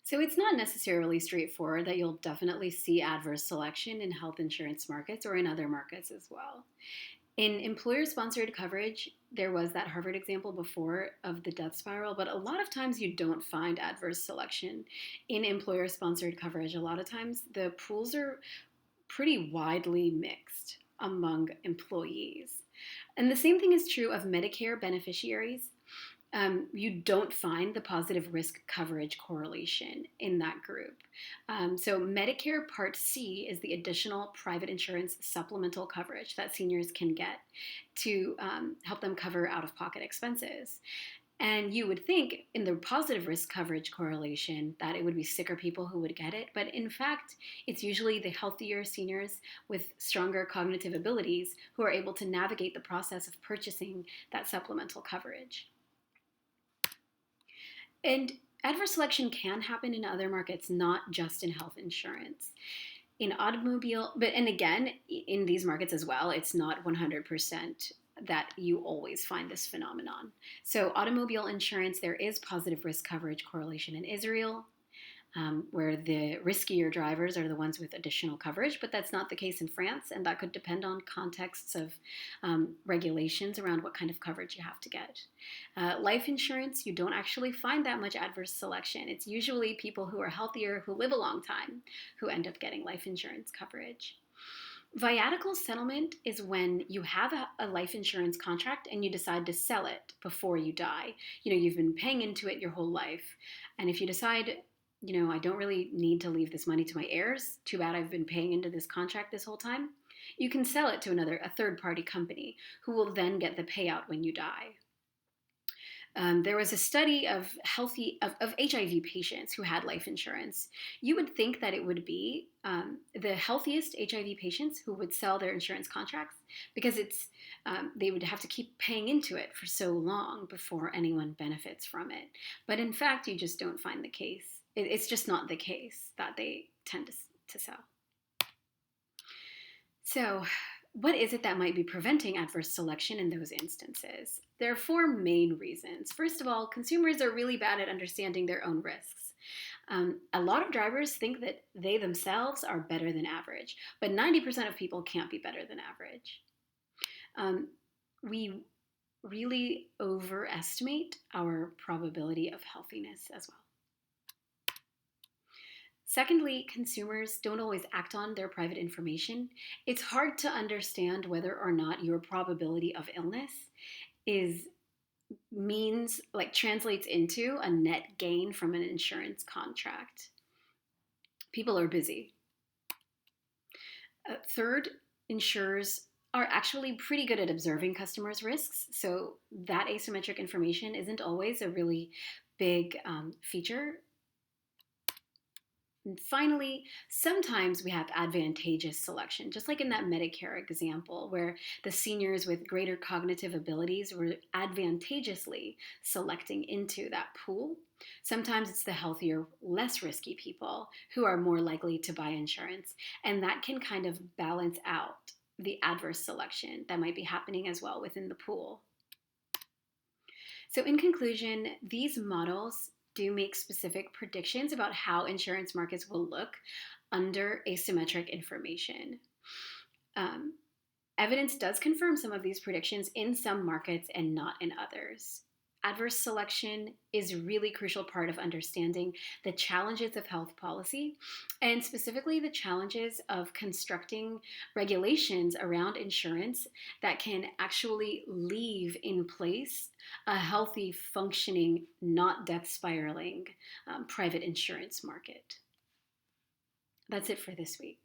So it's not necessarily straightforward that you'll definitely see adverse selection in health insurance markets or in other markets as well. In employer sponsored coverage, there was that Harvard example before of the death spiral, but a lot of times you don't find adverse selection in employer sponsored coverage. A lot of times the pools are pretty widely mixed among employees. And the same thing is true of Medicare beneficiaries. You don't find the positive risk coverage correlation in that group. So, Medicare Part C is the additional private insurance supplemental coverage that seniors can get to help them cover out of pocket expenses. And you would think in the positive risk coverage correlation that it would be sicker people who would get it. But in fact, it's usually the healthier seniors with stronger cognitive abilities who are able to navigate the process of purchasing that supplemental coverage. And adverse selection can happen in other markets, not just in health insurance. In automobile, but and again, in these markets as well, it's not 100% that you always find this phenomenon. So, automobile insurance, there is positive risk coverage correlation in Israel, where the riskier drivers are the ones with additional coverage, but that's not the case in France, and that could depend on contexts of regulations around what kind of coverage you have to get. Life insurance, you don't actually find that much adverse selection. It's usually people who are healthier, who live a long time, who end up getting life insurance coverage. Viatical settlement is when you have a life insurance contract and you decide to sell it before you die. You've been paying into it your whole life. And if you decide, I don't really need to leave this money to my heirs, too bad I've been paying into this contract this whole time, you can sell it to a third party company who will then get the payout when you die. There was a study of HIV patients who had life insurance. You would think that it would be the healthiest HIV patients who would sell their insurance contracts because they would have to keep paying into it for so long before anyone benefits from it. But in fact, you just don't find the case. It's just not the case that they tend to sell. So, what is it that might be preventing adverse selection in those instances? There are four main reasons. First of all, consumers are really bad at understanding their own risks. A lot of drivers think that they themselves are better than average, but 90% of people can't be better than average. We really overestimate our probability of healthiness as well. Secondly, consumers don't always act on their private information. It's hard to understand whether or not your probability of illness translates into a net gain from an insurance contract. People are busy. Third, insurers are actually pretty good at observing customers' risks, so that asymmetric information isn't always a really big feature. And finally, sometimes we have advantageous selection, just like in that Medicare example, where the seniors with greater cognitive abilities were advantageously selecting into that pool. Sometimes it's the healthier, less risky people who are more likely to buy insurance, and that can kind of balance out the adverse selection that might be happening as well within the pool. So in conclusion, these models do make specific predictions about how insurance markets will look under asymmetric information. Evidence does confirm some of these predictions in some markets and not in others. Adverse selection is a really crucial part of understanding the challenges of health policy, and specifically the challenges of constructing regulations around insurance that can actually leave in place a healthy, functioning, not death spiraling private insurance market. That's it for this week.